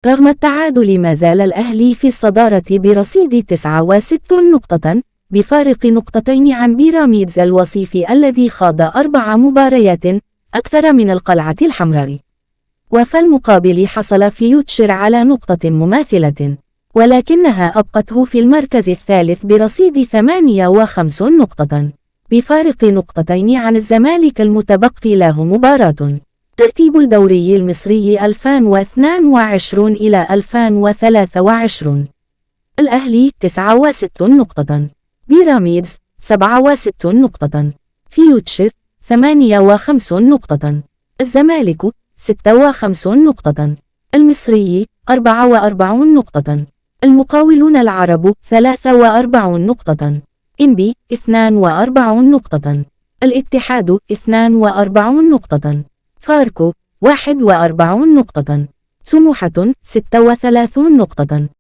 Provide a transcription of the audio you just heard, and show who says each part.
Speaker 1: رغم التعادل ما زال الأهلي في الصدارة برصيد 69 نقطة، بفارق نقطتين عن بيراميدز الوصيف الذي خاض 4 مباريات أكثر من القلعة الحمراء. وفي المقابل حصل فيوتشر على نقطة مماثلة، ولكنها أبقته في المركز الثالث برصيد 58 نقطة، بفارق نقطتين عن الزمالك المتبقي له مباراة. ترتيب الدوري المصري 2022 إلى 2023: الأهلي 69 نقطة، بيراميدز 67 نقطة، فيوتشر 58 نقطة، الزمالك 56 نقطة، المصري 44 نقطة، المقاولون العرب 43 نقطة، إنبي 42 نقطة، الاتحاد 42 نقطة، فاركو 41 نقطة، سموحة 36 نقطة.